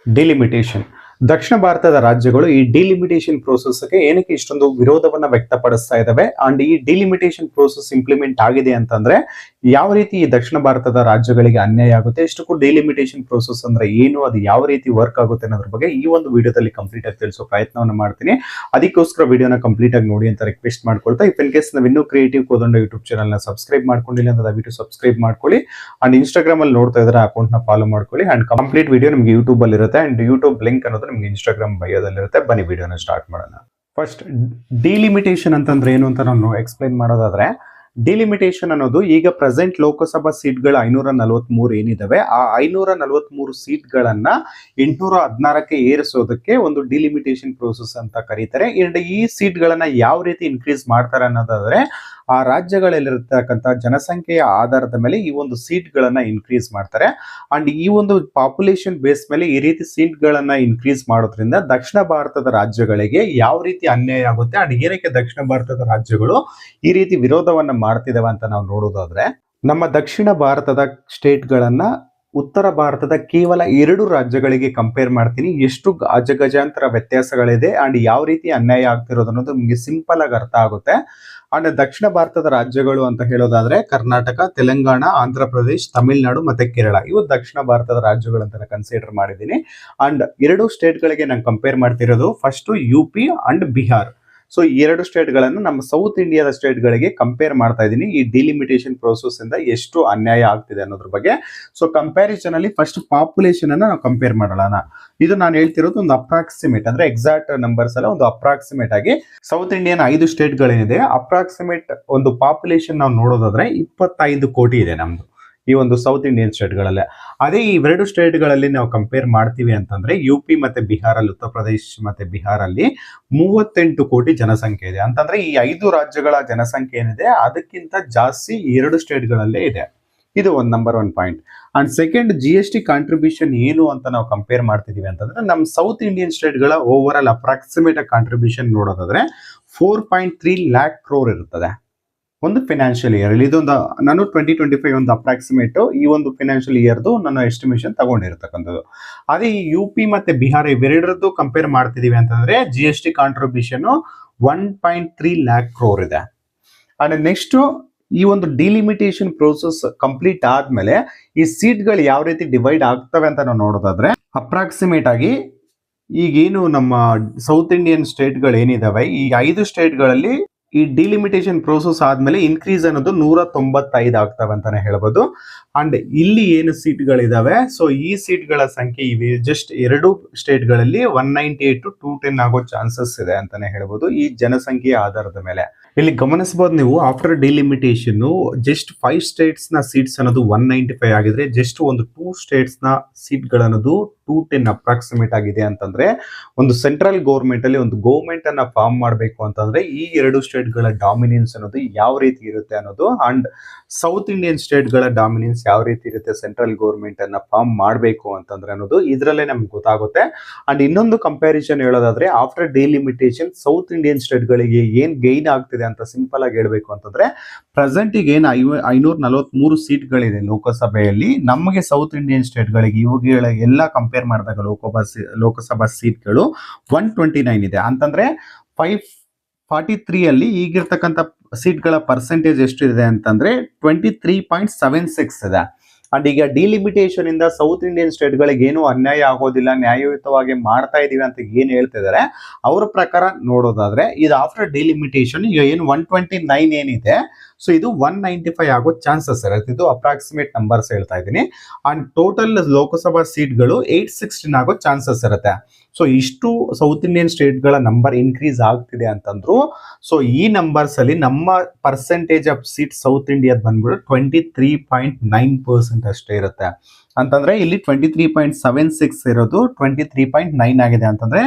Delimitation. ದಕ್ಷಿಣ ಭಾರತದ ರಾಜ್ಯಗಳು ಈ ಡಿಲಿಮಿಟೇಷನ್ ಪ್ರೋಸೆಸ್ಗೆ ಏನಕ್ಕೆ ಇಷ್ಟೊಂದು ವಿರೋಧವನ್ನ ವ್ಯಕ್ತಪಡಿಸ್ತಾ ಇದಾವೆ ಅಂಡ್ ಈ ಡಿಲಿಮಿಟೇಷನ್ ಪ್ರೋಸೆಸ್ ಇಂಪ್ಲಿಮೆಂಟ್ ಆಗಿದೆ ಅಂತಂದ್ರೆ ಯಾವ ರೀತಿ ಈ ದಕ್ಷಿಣ ಭಾರತದ ರಾಜ್ಯಗಳಿಗೆ ಅನ್ಯಾಯ ಆಗುತ್ತೆ, ಎಷ್ಟಕ್ಕೂ ಡಿಲಿಮಿಟೇಷನ್ ಪ್ರೋಸೆಸ್ ಅಂದ್ರೆ ಏನು, ಅದು ಯಾವ ರೀತಿ ವರ್ಕ್ ಆಗುತ್ತೆ ಅನ್ನೋದ್ರ ಬಗ್ಗೆ ಈ ಒಂದು ವಿಡಿಯೋದಲ್ಲಿ ಕಂಪ್ಲೀಟ್ ಆಗಿ ತಿಳಿಸೋ ಪ್ರಯತ್ನವನ್ನು ಮಾಡ್ತೀನಿ. ಅದಕ್ಕೋಸ್ಕರ ವಿಡಿಯೋನ ಕಂಪ್ಲೀಟ್ ಆಗಿ ನೋಡಿ ಅಂತ ರಿಕ್ವೆಸ್ಟ್ ಮಾಡ್ಕೊಳ್ತಾ, ಇಫ್ ಇನ್ ಕೇಸ್ ನಾವು ಇನ್ನೂ ಕ್ರಿಯೇಟಿವ್ ಕೋದಂಡ ಯೂಟ್ಯೂಬ್ ಚಾನಲ್ ನ ಸಬ್ಸ್ಕ್ರೈಬ್ ಮಾಡ್ಕೊಂಡಿಲ್ಲ ಅಂತ ದಯವಿಟ್ಟು ಸಬ್ಸ್ಕ್ರೈಬ್ ಮಾಡ್ಕೊಳ್ಳಿ. ಅಂಡ್ ಇನ್ಸ್ಟಾಗ್ರಾಮ್ ಅಲ್ಲಿ ನೋಡ್ತಾ ಇದ್ರೆ ಅಕೌಂಟ್ ನ ಫಾಲೋ ಮಾಡ್ಕೊಳ್ಳಿ. ಅಂಡ್ ಕಂಪ್ಲೀಟ್ ವಿಡಿಯೋ ನಿಮಗೆ ಯೂಟ್ಯೂಬ್ ಅಲ್ಲಿ ಇರುತ್ತೆ ಅಂಡ್ ಯೂಟ್ಯೂಬ್ ಲಿಂಕ್ ಅನ್ನೋದು ನಿಮಗೆ ಇನ್ಸ್ಟಾಗ್ರಾಮ್ ಬಯೋದಲ್ಲಿರುತ್ತೆ. ಬನ್ನಿ ವಿಡಿಯೋನ ಸ್ಟಾರ್ಟ್ ಮಾಡೋಣ. ಫಸ್ಟ್ ಡಿಲಿಮಿಟೇಷನ್ ಅಂತಂದ್ರೆ ಏನು ಅಂತ ನಾನು ಎಕ್ಸ್ಪ್ಲೈನ್ ಮಾಡೋದಾದ್ರೆ, ಡಿಲಿಮಿಟೇಷನ್ ಅನ್ನೋದು ಈಗ ಪ್ರೆಸೆಂಟ್ ಲೋಕಸಭಾ ಸೀಟ್ಗಳು 543 ಏನಿದಾವೆ, ಆ 543 ಸೀಟ್ಗಳನ್ನ 816ಕ್ಕೆ ಏರಿಸೋದಕ್ಕೆ ಒಂದು ಡಿಲಿಮಿಟೇಷನ್ ಪ್ರೋಸೆಸ್ ಅಂತ ಕರೀತಾರೆ. ಈ ಸೀಟ್ಗಳನ್ನ ಯಾವ ರೀತಿ ಇನ್ಕ್ರೀಸ್ ಮಾಡ್ತಾರೆ ಅನ್ನೋದಾದ್ರೆ, ಆ ರಾಜ್ಯಗಳಲ್ಲಿರತಕ್ಕಂಥ ಜನಸಂಖ್ಯೆಯ ಆಧಾರದ ಮೇಲೆ ಈ ಒಂದು ಸೀಟ್ಗಳನ್ನ ಇನ್ಕ್ರೀಸ್ ಮಾಡ್ತಾರೆ. ಅಂಡ್ ಈ ಒಂದು ಪಾಪ್ಯುಲೇಷನ್ ಬೇಸ್ ಮೇಲೆ ಈ ರೀತಿ ಸೀಟ್ಗಳನ್ನ ಇನ್ಕ್ರೀಸ್ ಮಾಡೋದ್ರಿಂದ ದಕ್ಷಿಣ ಭಾರತದ ರಾಜ್ಯಗಳಿಗೆ ಯಾವ ರೀತಿ ಅನ್ಯಾಯ ಆಗುತ್ತೆ ಅಂಡ್ ಏನಕ್ಕೆ ದಕ್ಷಿಣ ಭಾರತದ ರಾಜ್ಯಗಳು ಈ ರೀತಿ ವಿರೋಧವನ್ನ ಮಾಡ್ತಿದಾವೆ ಅಂತ ನಾವು ನೋಡೋದಾದ್ರೆ, ನಮ್ಮ ದಕ್ಷಿಣ ಭಾರತದ ಸ್ಟೇಟ್ಗಳನ್ನ ಉತ್ತರ ಭಾರತದ ಕೇವಲ 2 ರಾಜ್ಯಗಳಿಗೆ ಕಂಪೇರ್ ಮಾಡ್ತೀನಿ. ಎಷ್ಟು ಅಜಗಜಾಂತರ ವ್ಯತ್ಯಾಸಗಳಿದೆ ಅಂಡ್ ಯಾವ ರೀತಿ ಅನ್ಯಾಯ ಆಗ್ತಿರೋದು ಅನ್ನೋದು ನಿಮಗೆ ಸಿಂಪಲ್ ಆಗಿ ಅರ್ಥ ಆಗುತ್ತೆ. ಅಂಡ್ ದಕ್ಷಿಣ ಭಾರತದ ರಾಜ್ಯಗಳು ಅಂತ ಹೇಳೋದಾದ್ರೆ ಕರ್ನಾಟಕ, ತೆಲಂಗಾಣ, ಆಂಧ್ರ ಪ್ರದೇಶ್, ತಮಿಳುನಾಡು ಮತ್ತೆ ಕೇರಳ, ಇವು ದಕ್ಷಿಣ ಭಾರತದ ರಾಜ್ಯಗಳು ಅಂತ ಕನ್ಸಿಡರ್ ಮಾಡಿದ್ದೀನಿ. ಅಂಡ್ 2 ಸ್ಟೇಟ್ಗಳಿಗೆ ನಾನು ಕಂಪೇರ್ ಮಾಡ್ತಿರೋದು first UP and Bihar. So ಈ 2 ಸ್ಟೇಟ್ಗಳನ್ನು ನಮ್ಮ ಸೌತ್ ಇಂಡಿಯಾದ ಸ್ಟೇಟ್ಗಳಿಗೆ ಕಂಪೇರ್ ಮಾಡ್ತಾ ಇದ್ದೀನಿ. ಈ ಡಿಲಿಮಿಟೇಷನ್ ಪ್ರೋಸೆಸ್ ಇಂದ ಎಷ್ಟು ಅನ್ಯಾಯ ಆಗ್ತಿದೆ ಅನ್ನೋದ್ರ ಬಗ್ಗೆ. ಸೊ ಕಂಪ್ಯಾರಿಸನ್ ಅಲ್ಲಿ ಫಸ್ಟ್ ಪಾಪ್ಯುಲೇಷನ್ ಅನ್ನ ನಾವು ಕಂಪೇರ್ ಮಾಡೋಣ. ಇದು ನಾನು ಹೇಳ್ತಿರೋದು ಒಂದು ಅಪ್ರಾಕ್ಸಿಮೇಟ್, ಅಂದ್ರೆ ಎಕ್ಸಾಕ್ಟ್ ನಂಬರ್ಸ್ ಅಲ್ಲ, ಒಂದು ಅಪ್ರಾಕ್ಸಿಮೇಟ್ ಆಗಿ ಸೌತ್ ಇಂಡಿಯನ್ 5 ಸ್ಟೇಟ್ಗಳೇನಿದೆ ಅಪ್ರಾಕ್ಸಿಮೇಟ್ ಒಂದು ಪಾಪ್ಯುಲೇಷನ್ ನಾವು ನೋಡೋದಾದ್ರೆ 25 ಕೋಟಿ ಇದೆ ನಮ್ದು ಈ ಒಂದು ಸೌತ್ ಇಂಡಿಯನ್ ಸ್ಟೇಟ್ಗಳಲ್ಲೇ. ಅದೇ ಈ 2 ಸ್ಟೇಟ್ಗಳಲ್ಲಿ ನಾವು ಕಂಪೇರ್ ಮಾಡ್ತೀವಿ ಅಂತಂದ್ರೆ UP ಮತ್ತೆ ಬಿಹಾರಲ್ಲಿ, ಉತ್ತರ ಪ್ರದೇಶ್ ಮತ್ತೆ ಬಿಹಾರಲ್ಲಿ 38 ಕೋಟಿ ಜನಸಂಖ್ಯೆ ಇದೆ. ಅಂತಂದ್ರೆ ಈ 5 ರಾಜ್ಯಗಳ ಜನಸಂಖ್ಯೆ ಏನಿದೆ ಅದಕ್ಕಿಂತ ಜಾಸ್ತಿ 2 ಸ್ಟೇಟ್ಗಳಲ್ಲೇ ಇದೆ. ಇದು ಒಂದು number 1 point. And second, GST contribution ಏನು ಅಂತ ನಾವು ಕಂಪೇರ್ ಮಾಡ್ತಿದೀವಿ ಅಂತಂದ್ರೆ, ನಮ್ಮ ಸೌತ್ ಇಂಡಿಯನ್ ಸ್ಟೇಟ್ಗಳ ಓವರ್ ಆಲ್ ಅಪ್ರಾಕ್ಸಿಮೇಟ್ ಕಾಂಟ್ರಿಬ್ಯೂಷನ್ ನೋಡೋದಾದ್ರೆ 4.3 lakh crore ಇರುತ್ತದೆ ಒಂದು ಫಿನಾನ್ಷಿಯಲ್ ಇಯರ್. ಇದೊಂದು ನಾನು 2025 ಒಂದು ಅಪ್ರಾಕ್ಸಿಮೇಟ್ ಈ ಒಂದು ಫಿನಾನ್ಷಿಯಲ್ ಇಯರ್ದು ನಾನು ಎಸ್ಟಿಮೇಷನ್ ತಗೊಂಡಿರ್ತಕ್ಕಂಥದ್ದು. ಅದೇ ಈ UP ಮತ್ತೆ ಬಿಹಾರ ಇವೆರಡರದ್ದು ಕಂಪೇರ್ ಮಾಡ್ತಿದೀವಿ ಅಂತಂದ್ರೆ GST ಕಾಂಟ್ರಿಬ್ಯೂಷನ್ 1.3 lakh crore ಇದೆ. ಅಂಡ್ ನೆಕ್ಸ್ಟ್, ಈ ಒಂದು ಡಿಲಿಮಿಟೇಷನ್ ಪ್ರೋಸೆಸ್ ಕಂಪ್ಲೀಟ್ ಆದ್ಮೇಲೆ ಈ ಸೀಟ್ಗಳು ಯಾವ ರೀತಿ ಡಿವೈಡ್ ಆಗ್ತವೆ ಅಂತ ನಾವು ನೋಡೋದಾದ್ರೆ, ಅಪ್ರಾಕ್ಸಿಮೇಟ್ ಆಗಿ ಈಗೇನು ನಮ್ಮ ಸೌತ್ ಇಂಡಿಯನ್ ಸ್ಟೇಟ್ಗಳು ಏನಿದಾವೆ ಈ 5 ಸ್ಟೇಟ್ಗಳಲ್ಲಿ ಈ ಡಿಲಿಮಿಟೇಷನ್ ಪ್ರೋಸೆಸ್ ಆದ್ಮೇಲೆ ಇನ್ಕ್ರೀಸ್ ಅನ್ನೋದು 195 ಆಗ್ತವೆ ಅಂತಾನೆ ಹೇಳ್ಬೋದು. ಅಂಡ್ ಇಲ್ಲಿ ಏನು ಸೀಟ್ಗಳಿದಾವೆ, ಸೊ ಈ ಸೀಟ್ಗಳ ಸಂಖ್ಯೆ ಇವೆ ಜಸ್ಟ್ 2 ಸ್ಟೇಟ್ಗಳಲ್ಲಿ 198 to 210 ಆಗೋ ಚಾನ್ಸಸ್ ಇದೆ ಅಂತಾನೆ ಹೇಳ್ಬೋದು ಈ ಜನಸಂಖ್ಯೆಯ ಆಧಾರದ ಮೇಲೆ. ಇಲ್ಲಿ ಗಮನಿಸಬಹುದು ನೀವು, ಆಫ್ಟರ್ ಡಿಲಿಮಿಟೇಷನ್ ಜಸ್ಟ್ 5 ಸ್ಟೇಟ್ಸ್ ನ ಸೀಟ್ಸ್ ಅನ್ನೋದು 195 ಆಗಿದ್ರೆ ಜಸ್ಟ್ ಒಂದು 2 ಸ್ಟೇಟ್ಸ್ ನ ಸೀಟ್ ಗಳನ್ನೋದು 210 ಅಪ್ರಾಕ್ಸಿಮೇಟ್ ಆಗಿದೆ ಅಂತಂದ್ರೆ, ಒಂದು ಸೆಂಟ್ರಲ್ ಗೌರ್ಮೆಂಟ್ ಅಲ್ಲಿ ಒಂದು ಗೌರ್ಮೆಂಟ್ ಅನ್ನ ಫಾರ್ಮ್ ಮಾಡಬೇಕು ಅಂತಂದ್ರೆ ಈ 2 ಸ್ಟೇಟ್ ಗಳ ಡಾಮಿನೆನ್ಸ್ ಅನ್ನೋದು ಯಾವ ರೀತಿ ಇರುತ್ತೆ ಅನ್ನೋದು, ಅಂಡ್ ಸೌತ್ ಇಂಡಿಯನ್ ಸ್ಟೇಟ್ ಗಳ ಡಾಮಿನೆನ್ಸ್ ಯಾವ ರೀತಿ ಇರುತ್ತೆ ಸೆಂಟ್ರಲ್ ಗೌರ್ಮೆಂಟ್ ಅನ್ನ ಫಾರ್ಮ್ ಮಾಡಬೇಕು ಅಂತಂದ್ರೆ ಅನ್ನೋದು ಇದರಲ್ಲೇ ನಮ್ಗೆ ಗೊತ್ತಾಗುತ್ತೆ. ಅಂಡ್ ಇನ್ನೊಂದು ಕಂಪ್ಯಾರಿಸನ್ ಹೇಳೋದಾದ್ರೆ, after delimitation south Indian state ಗಳಿಗೆ ಏನ್ ಗೈನ್ ಆಗ್ತಿದೆ ಅಂತ ಸಿಂಪಲ್ ಆಗಿ ಹೇಳ್ಬೇಕು ಅಂತಂದ್ರೆ, ಪ್ರೆಸೆಂಟ್ ಈಗ ಏನು 543 ಸೀಟ್ಗಳಿದೆ ಲೋಕಸಭೆಯಲ್ಲಿ, ನಮಗೆ ಸೌತ್ ಇಂಡಿಯನ್ ಸ್ಟೇಟ್ ಗಳಿಗೆ ಇವುಗಳ ಎಲ್ಲ ಕಂಪೇರ್ ಮಾಡಿದಾಗ ಲೋಕಸಭಾ ಸೀಟ್ಗಳು 129 ಇದೆ. ಅಂತಂದ್ರೆ 543 ಅಲ್ಲಿ ಈಗಿರ್ತಕ್ಕಂಥ ಸೀಟ್ಗಳ ಪರ್ಸೆಂಟೇಜ್ ಎಷ್ಟಿದೆ ಅಂತಂದ್ರೆ 23.76 ಇದೆ. ಅಂಡ್ ಈಗ ಡಿಲಿಮಿಟೇಷನ್ ಇಂದ ಸೌತ್ ಇಂಡಿಯನ್ ಸ್ಟೇಟ್ ಗಳಿಗೆ ಏನು ಅನ್ಯಾಯ ಆಗೋದಿಲ್ಲ, ನ್ಯಾಯಯುತವಾಗಿ ಮಾಡ್ತಾ ಇದೀವಿ ಅಂತ ಏನ್ ಹೇಳ್ತಿದ್ದಾರೆ ಅವ್ರ ಪ್ರಕಾರ ನೋಡೋದಾದ್ರೆ, ಇದು ಆಫ್ಟರ್ ಡಿಲಿಮಿಟೇಷನ್ ಈಗ ಏನು 129 ಏನಿದೆ, ಸೊ ಇದು 195 ಆಗೋ ಚಾನ್ಸಸ್ ಇರುತ್ತೆ. ಇದು ಅಪ್ರಾಕ್ಸಿಮೇಟ್ ನಂಬರ್ಸ್ ಹೇಳ್ತಾ ಇದ್ದೀನಿ. ಅಂಡ್ ಟೋಟಲ್ ಲೋಕಸಭಾ ಸೀಟ್ಗಳು 816 ಆಗೋ ಚಾನ್ಸಸ್ ಇರುತ್ತೆ. ಸೊ ಇಷ್ಟು ಸೌತ್ ಇಂಡಿಯನ್ ಸ್ಟೇಟ್ ಗಳ ನಂಬರ್ ಇನ್ಕ್ರೀಸ್ ಆಗ್ತಿದೆ ಅಂತಂದ್ರು, ಸೊ ಈ ನಂಬರ್ಸ್ ಅಲ್ಲಿ ನಮ್ಮ ಪರ್ಸೆಂಟೇಜ್ ಆಫ್ ಸೀಟ್ ಸೌತ್ ಇಂಡಿಯಾದ ಬಂದ್ಬಿಟ್ಟು 23.9% ಅಷ್ಟೇ ಇರುತ್ತೆ. ಅಂತಂದ್ರೆ ಇಲ್ಲಿ 23.76 ಇರೋದು 23.9 ಆಗಿದೆ. ಅಂತಂದ್ರೆ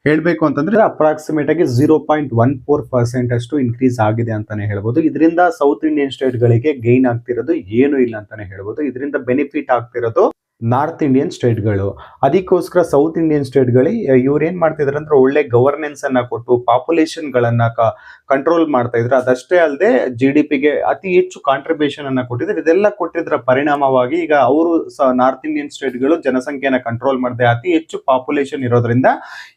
ಹೇಳ್ಬೇಕು ಅಂತಂದ್ರೆ ಅಪ್ರಾಕ್ಸಿಮೇಟ್ ಆಗಿ 0.14% ಅಷ್ಟು ಇನ್ಕ್ರೀಸ್ ಆಗಿದೆ ಅಂತಾನೆ ಹೇಳ್ಬೋದು. ಇದರಿಂದ ಸೌತ್ ಇಂಡಿಯನ್ ಸ್ಟೇಟ್ ಗಳಿಗೆ ಗೈನ್ ಆಗ್ತಿರೋದು ಏನು ಇಲ್ಲ ಅಂತಾನೆ ಹೇಳ್ಬೋದು. ಇದರಿಂದ ಬೆನಿಫಿಟ್ ಆಗ್ತಿರೋದು ನಾರ್ತ್ ಇಂಡಿಯನ್ ಸ್ಟೇಟ್ಗಳು. ಅದಕ್ಕೋಸ್ಕರ ಸೌತ್ ಇಂಡಿಯನ್ ಸ್ಟೇಟ್ಗಳು ಇವ್ರು ಏನ್ ಮಾಡ್ತಿದ್ರು ಅಂದ್ರೆ ಒಳ್ಳೆ ಗವರ್ನೆನ್ಸ್ ಅನ್ನ ಕೊಟ್ಟು ಪಾಪ್ಯುಲೇಷನ್ ಗಳನ್ನ ಕಂಟ್ರೋಲ್ ಮಾಡ್ತಾ ಇದ್ರು. ಅದಷ್ಟೇ ಅಲ್ಲದೆ GDP-ಗೆ ಅತಿ ಹೆಚ್ಚು ಕಾಂಟ್ರಿಬ್ಯೂಷನ್ ಅನ್ನ ಕೊಟ್ಟಿದ್ರು. ಇದೆಲ್ಲ ಕೊಟ್ಟಿದ್ರ ಪರಿಣಾಮವಾಗಿ ಈಗ ಅವರು ನಾರ್ತ್ ಇಂಡಿಯನ್ ಸ್ಟೇಟ್ಗಳು ಜನಸಂಖ್ಯೆಯನ್ನ ಕಂಟ್ರೋಲ್ ಮಾಡದೆ ಅತಿ ಹೆಚ್ಚು ಪಾಪ್ಯುಲೇಷನ್ ಇರೋದ್ರಿಂದ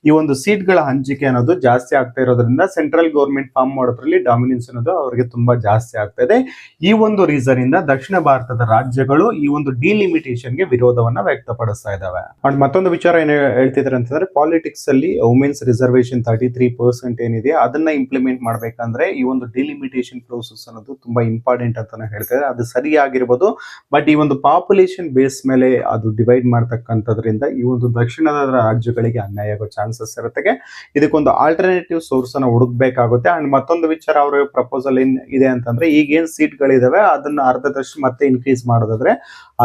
ಈ ಒಂದು ಸೀಟ್ಗಳ ಹಂಚಿಕೆ ಅನ್ನೋದು ಜಾಸ್ತಿ ಆಗ್ತಾ ಇರೋದ್ರಿಂದ ಸೆಂಟ್ರಲ್ ಗೌರ್ಮೆಂಟ್ ಫಾರ್ಮ್ ಮಾಡೋದ್ರಲ್ಲಿ ಡಾಮಿನೆನ್ಸ್ ಅನ್ನೋದು ಅವರಿಗೆ ತುಂಬಾ ಜಾಸ್ತಿ ಆಗ್ತಾ ಇದೆ. ಈ ಒಂದು ರೀಸನ್ ಇಂದ ದಕ್ಷಿಣ ಭಾರತದ ರಾಜ್ಯಗಳು ಈ ಒಂದು ಡಿಲಿಮಿಟೇಷನ್ ಗೆ ವಿರೋಧವನ್ನ ವ್ಯಕ್ತಪಡಿಸ್ತಾ ಇದ್ದಾವೆ. ಅಂಡ್ ಮತ್ತೊಂದು ವಿಚಾರ ಏನ್ ಹೇಳ್ತಿದ್ದಾರೆ ಅಂತಂದ್ರೆ ಪಾಲಿಟಿಕ್ಸ್ ಅಲ್ಲಿ ವುಮೆನ್ಸ್ ರಿಸರ್ವೇಶನ್ 33% ಏನಿದೆ ಅದನ್ನ ಇಂಪ್ಲಿಮೆಂಟ್ ಮಾಡ್ಬೇಕಂದ್ರೆ ಈ ಒಂದು ಡಿಲಿಮಿಟೇಷನ್ ಪ್ರೋಸೆಸ್ ಅನ್ನೋದು ತುಂಬಾ ಇಂಪಾರ್ಟೆಂಟ್ ಅಂತಾನೆ ಹೇಳ್ತಾರೆ. ಅದು ಸರಿಯಾಗಿರ್ಬೋದು, ಬಟ್ ಈ ಒಂದು ಪಾಪ್ಯುಲೇಷನ್ ಬೇಸ್ ಮೇಲೆ ಅದು ಡಿವೈಡ್ ಮಾಡ್ತಕ್ಕಂಥದ್ರಿಂದ ಈ ಒಂದು ದಕ್ಷಿಣದ ರಾಜ್ಯಗಳಿಗೆ ಅನ್ಯಾಯ ಆಗೋ ಚಾನ್ಸಸ್ ಇರುತ್ತೆ. ಇದಕ್ಕೊಂದು ಆಲ್ಟರ್ನೇಟಿವ್ ಸೋರ್ಸ್ ಅನ್ನ ಹುಡುಕ್ಬೇಕಾಗುತ್ತೆ. ಅಂಡ್ ಮತ್ತೊಂದು ವಿಚಾರ ಅವರ ಪ್ರಪೋಸಲ್ ಏನ್ ಇದೆ ಅಂತಂದ್ರೆ ಈಗೇನ್ ಸೀಟ್ ಗಳಿದಾವೆ ಅದನ್ನ ಅರ್ಧದಷ್ಟು ಮತ್ತೆ ಇನ್ಕ್ರೀಸ್ ಮಾಡೋದಾದ್ರೆ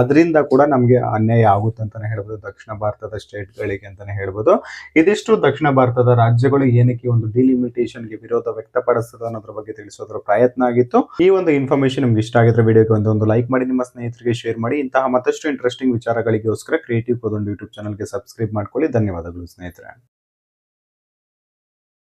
ಅದರಿಂದ ಕೂಡ ನಮ್ಗೆ ಅನ್ಯಾಯ ಆಗುತ್ತೆ ಅಂತಾನೆ ಹೇಳ್ಬೋದು ದಕ್ಷಿಣ ಭಾರತದ ಸ್ಟೇಟ್ ಗಳಿಗೆ ಅಂತಾನೆ ಹೇಳ್ಬೋದು. ಇದಿಷ್ಟು ದಕ್ಷಿಣ ಭಾರತದ ರಾಜ್ಯಗಳು ಏನಕ್ಕೆ ಒಂದು ಡಿಲಿಮಿಟೇಷನ್ ಗೆ ವಿರೋಧ ವ್ಯಕ್ತಪಡಿಸ್ತದೆ ಅನ್ನೋದ್ರ ಬಗ್ಗೆ ತಿಳಿಸೋದ್ರ ಪ್ರಯತ್ನ ಆಗಿತ್ತು. ಈ ಒಂದು ಇನ್ಫಾರ್ಮೇಶನ್ ನಿಮ್ಗೆ ಇಷ್ಟ ಆಗಿದ್ರೆ ವಿಡಿಯೋಗೆ ಒಂದು ಲೈಕ್ ಮಾಡಿ, ನಿಮ್ಮ ಸ್ನೇಹಿತರಿಗೆ ಶೇರ್ ಮಾಡಿ. ಇಂತಹ ಮತ್ತಷ್ಟು ಇಂಟ್ರೆಸ್ಟಿಂಗ್ ವಿಚಾರಗಳಿಗೋಸ್ಕರ ಕ್ರಿಯೇಟಿವ್ ಕೋಡ್ ಯೂಟ್ಯೂಬ್ ಚಾನಲ್ಗೆ ಸಬ್ಸ್ಕ್ರೈಬ್ ಮಾಡ್ಕೊಳ್ಳಿ. ಧನ್ಯವಾದಗಳು ಸ್ನೇಹಿತರೆ.